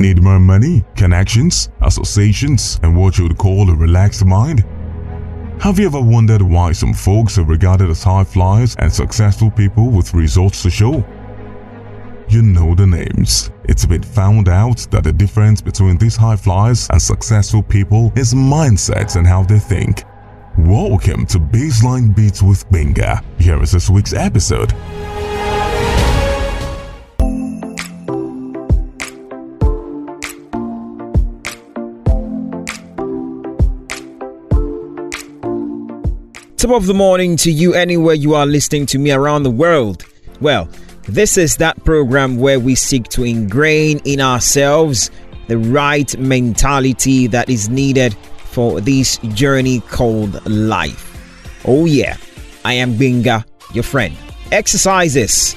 need more money, connections, associations, and what you would call a relaxed mind? Have you ever wondered why some folks are regarded as high flyers and successful people with results to show? You know the names. It's been found out that the difference between these high flyers and successful people is mindsets and how they think. Welcome to Baseline Beats with Benga. Here is this week's episode. Top of the morning to you anywhere you are listening to me around the world. Well, this is that program where we seek to ingrain in ourselves the right mentality that is needed for this journey called life. Oh yeah, I am Benga, your friend. Exercises.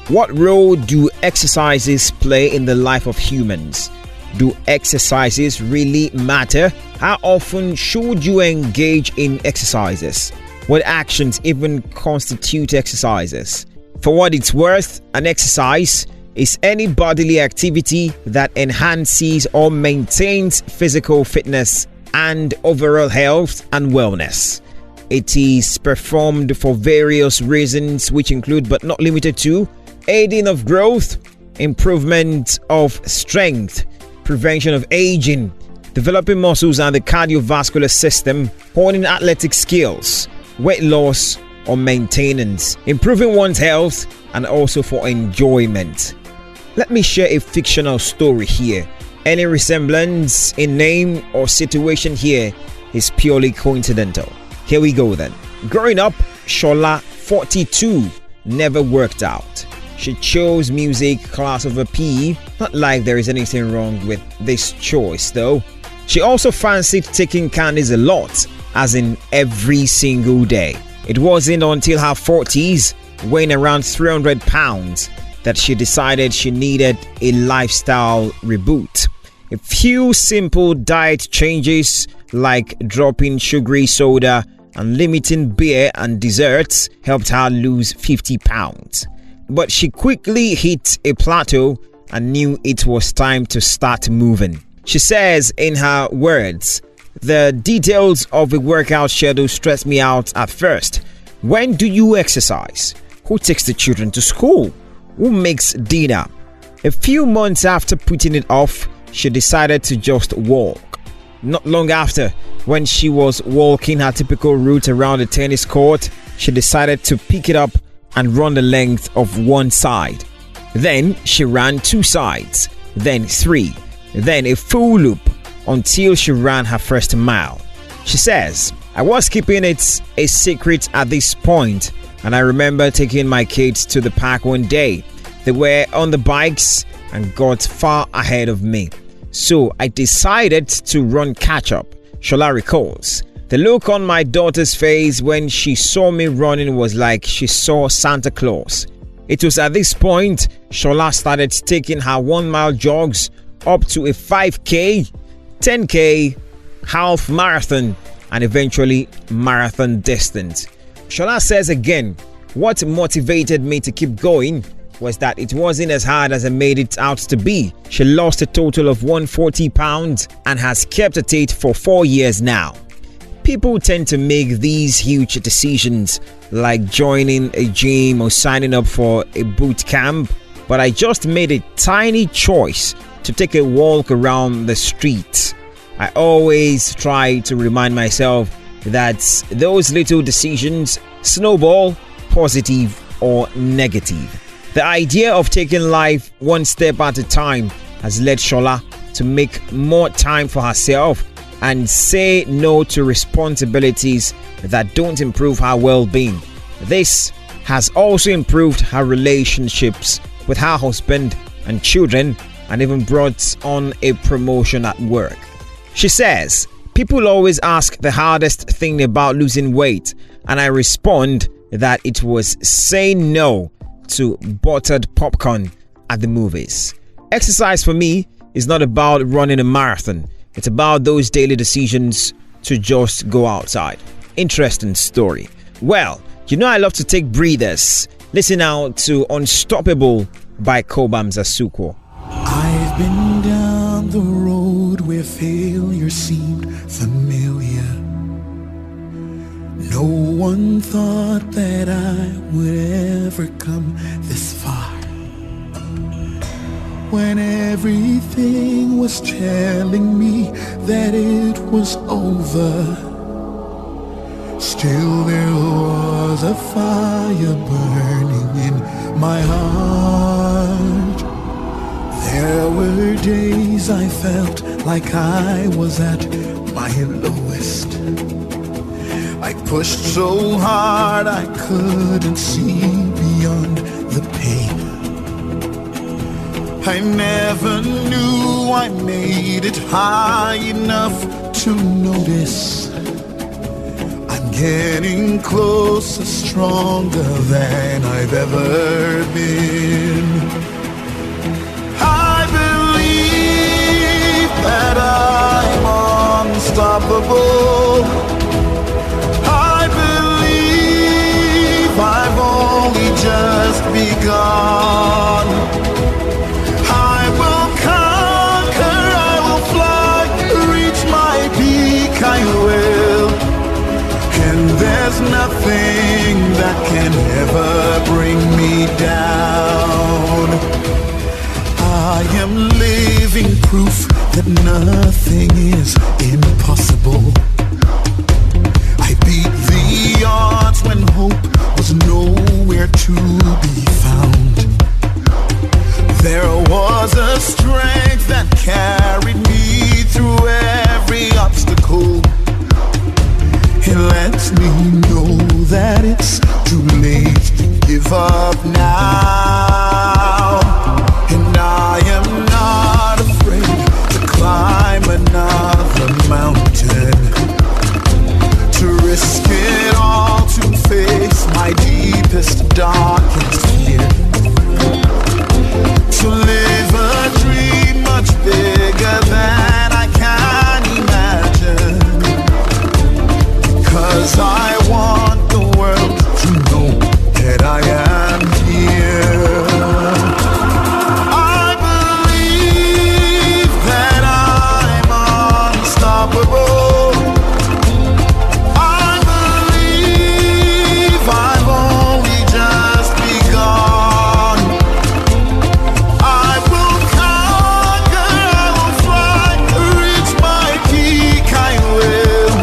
What role do exercises play in the life of humans? Do exercises really matter? How often should you engage in exercises? What actions even constitute exercises? For what it's worth, an exercise is any bodily activity that enhances or maintains physical fitness and overall health and wellness. It is performed for various reasons, which include but not limited to aiding of growth, improvement of strength, prevention of aging, developing muscles and the cardiovascular system, honing athletic skills, weight loss or maintenance, improving one's health, and also for enjoyment. Let me share a fictional story here. Any resemblance in name or situation here is purely coincidental. Here we go then. Growing up, Shola, 42, never worked out. She chose music class over PE. Not like there is anything wrong with this choice though. She also fancied taking candies a lot, as in every single day. It wasn't until her 40s, weighing around 300 pounds, that she decided she needed a lifestyle reboot. A few simple diet changes like dropping sugary soda and limiting beer and desserts helped her lose 50 pounds. But she quickly hit a plateau and knew it was time to start moving. She says in her words, "The details of a workout schedule stressed me out at first. When do you exercise? Who takes the children to school? Who makes dinner?" A few months after putting it off, she decided to just walk. Not long after, when she was walking her typical route around the tennis court, she decided to pick it up and run the length of one side. Then she ran 2 sides, then 3, then a full loop until she ran her first mile. She says, "I was keeping it a secret at this point, and I remember taking my kids to the park one day. They were on the bikes and got far ahead of me. So I decided to run catch up." Shola recalls, "The look on my daughter's face when she saw me running was like she saw Santa Claus." It was at this point Shola started taking her 1-mile jogs up to a 5K, 10K, half marathon, and eventually marathon distance. Shola says again, "What motivated me to keep going was that it wasn't as hard as I made it out to be." She lost a total of 140 pounds and has kept at it for 4 years now. People tend to make these huge decisions like joining a gym or signing up for a boot camp, but I just made a tiny choice to take a walk around the streets. I always try to remind myself that those little decisions snowball, positive or negative. The idea of taking life one step at a time has led Shola to make more time for herself and say no to responsibilities that don't improve her well-being. This has also improved her relationships with her husband and children, and even brought on a promotion at work. She says, "People always ask the hardest thing about losing weight, and I respond that it was saying no to buttered popcorn at the movies." Exercise for me is not about running a marathon. It's about those daily decisions to just go outside. Interesting story. Well, you know I love to take breathers. Listen out to Unstoppable by Kobam Zasuko. I been down the road where failure seemed familiar. No one thought that I would ever come this far. When everything was telling me that it was over, still there was a fire burning in my heart. There were days I felt like I was at my lowest. I pushed so hard I couldn't see beyond the pain. I never knew I made it high enough to notice I'm getting closer, stronger than I've ever been. I believe that I'm unstoppable. I believe I've only just begun. I will, and there's nothing that can ever bring me down. I am living proof that nothing is impossible. I beat the odds when hope was nowhere to be found. There was a strength that carried me through every obstacle. It lets me know that it's too late to give up now. And I am not afraid to climb another mountain, to risk it all, to face my deepest, darkest fear, to live a dream much bigger than I can imagine. 'Cause I want the world to know that I am here. I believe that I'm unstoppable. I believe I've only just begun. I will conquer, I will fly, reach my peak, I will.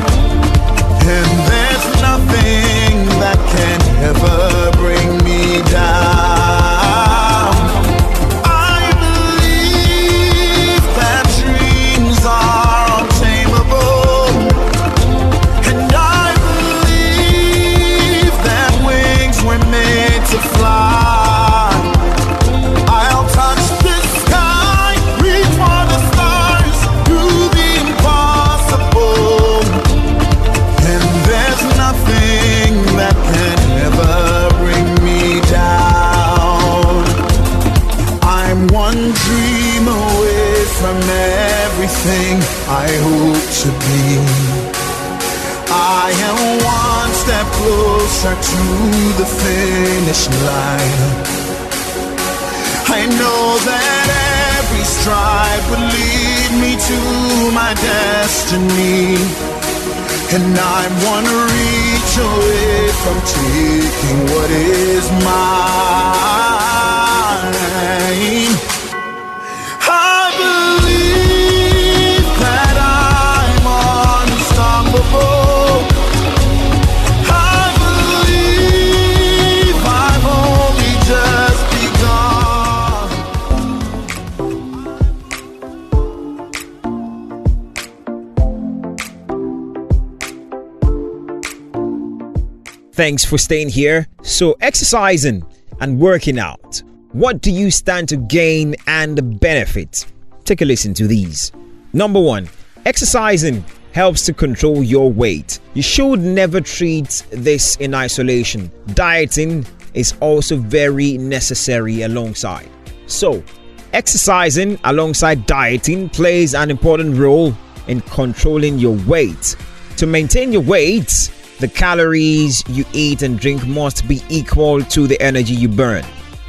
And there's nothing that can ever bring me down. I believe that dreams are untamable. And I believe that wings were made to fly. I'll touch the sky, reach for the stars, do the impossible. And there's nothing that can ever bring me down. I'm one dream away from everything I hope to be. I am one step closer to the finish line. I know that every stride will lead me to my destiny. And I'm one reach away from taking what is mine. I believe that I'm unstoppable. I believe I've only just begun. Thanks for staying here. So, exercising and working out, what do you stand to gain and benefit? Take a listen to these. Number 1, exercising helps to control your weight. You should never treat this in isolation. Dieting is also very necessary alongside. So, exercising alongside dieting plays an important role in controlling your weight. To maintain your weight, the calories you eat and drink must be equal to the energy you burn.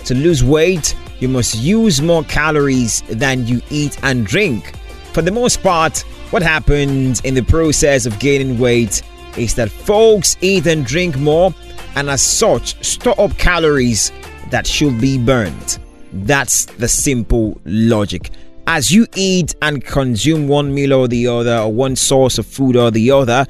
To lose weight, you must use more calories than you eat and drink. For the most part, what happens in the process of gaining weight is that folks eat and drink more, and as such store up calories that should be burned. That's the simple logic. As you eat and consume one meal or the other, or one source of food or the other,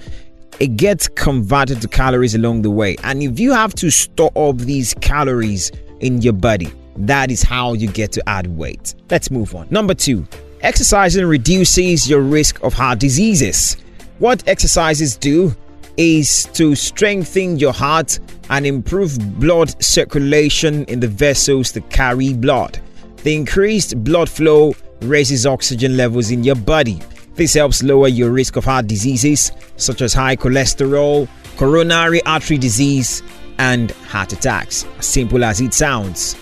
it gets converted to calories along the way. And if you have to store up these calories in your body, that is how you get to add weight. Let's move on. Number 2, exercising reduces your risk of heart diseases. What exercises do is to strengthen your heart and improve blood circulation in the vessels that carry blood. The increased blood flow raises oxygen levels in your body. This helps lower your risk of heart diseases such as high cholesterol, coronary artery disease, and heart attacks. As simple as it sounds.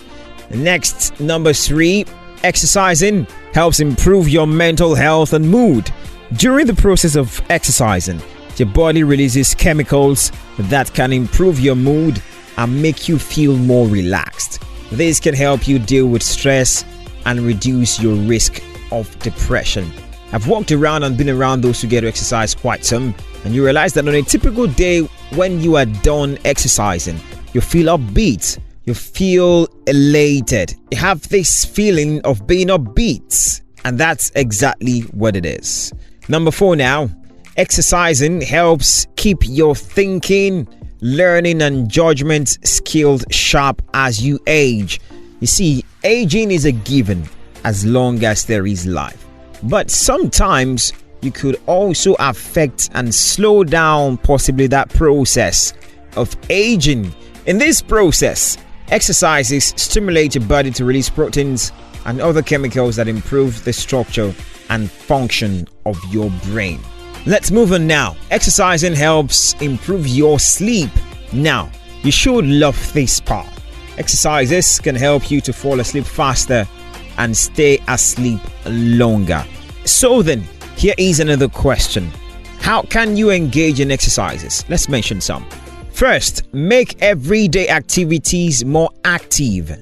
Next, number 3, exercising helps improve your mental health and mood. During the process of exercising, your body releases chemicals that can improve your mood and make you feel more relaxed. This can help you deal with stress and reduce your risk of depression. I've walked around and been around those who get to exercise quite some, and you realize that on a typical day when you are done exercising, you feel upbeat, you feel elated, you have this feeling of being upbeat, and that's exactly what it is. Number 4 now, exercising helps keep your thinking, learning, and judgment skills sharp as you age. You see, aging is a given as long as there is life. But sometimes you could also affect and slow down possibly that process of aging. In this process, exercises stimulate your body to release proteins and other chemicals that improve the structure and function of your brain. Let's move on now. Exercising helps improve your sleep. Now, you should love this part. Exercises can help you to fall asleep faster and stay asleep longer. So then, here is another question. How can you engage in exercises? Let's mention some. First, make everyday activities more active.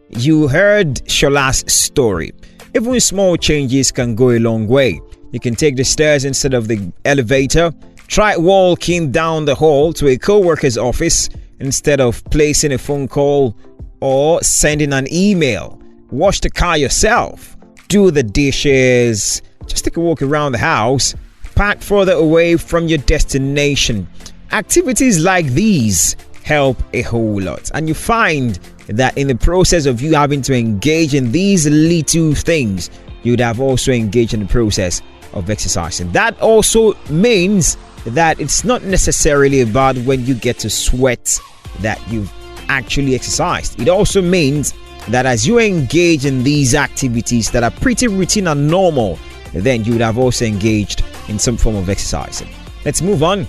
You heard Shola's story. Even small changes can go a long way. You can take the stairs instead of the elevator. Try walking down the hall to a co-worker's office instead of placing a phone call or sending an email. Wash the car yourself. Do the dishes. Just take a walk around the house. Park further away from your destination. Activities like these help a whole lot. And you find that in the process of you having to engage in these little things, you'd have also engaged in the process of exercising. That also means that it's not necessarily about when you get to sweat that you've actually exercised. It also means that as you engage in these activities that are pretty routine and normal, then you would have also engaged in some form of exercising. Let's move on.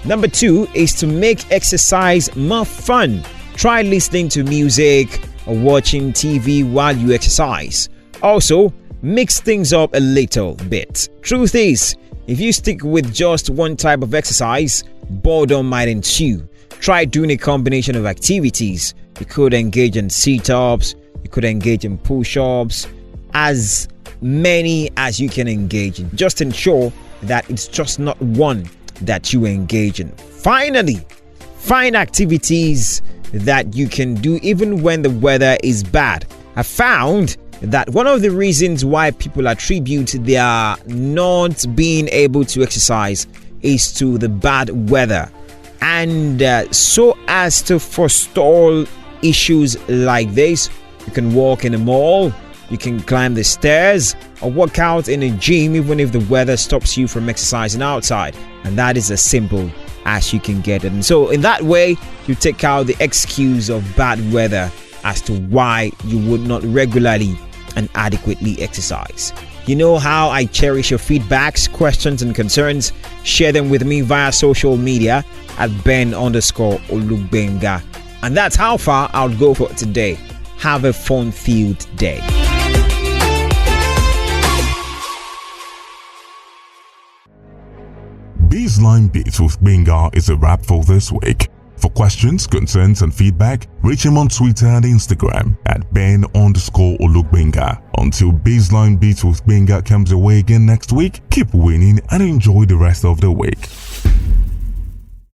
Number 2 is to make exercise more fun. Try listening to music or watching TV while you exercise. Also, mix things up a little bit. Truth is, if you stick with just one type of exercise, boredom might ensue. Try doing a combination of activities. You could engage in sit-ups, you could engage in push-ups, as many as you can engage in. Just ensure that it's just not one that you engage in. Finally, find activities that you can do even when the weather is bad. I found that one of the reasons why people attribute their not being able to exercise is to the bad weather. And so as to forestall issues like this, you can walk in a mall, you can climb the stairs, or work out in a gym even if the weather stops you from exercising outside. And that is as simple as you can get it. And so in that way, you take out the excuse of bad weather as to why you would not regularly and adequately exercise. You know how I cherish your feedbacks, questions, and concerns. Share them with me via social media at Ben_Olugbenga. And that's how far I'll go for today. Have a fun-filled day. Baseline Beats with Benga is a wrap for this week. For questions, concerns, and feedback, reach him on Twitter and Instagram at Ben_Olugbenga. Until Baseline Beats with Benga comes away again next week, keep winning and enjoy the rest of the week.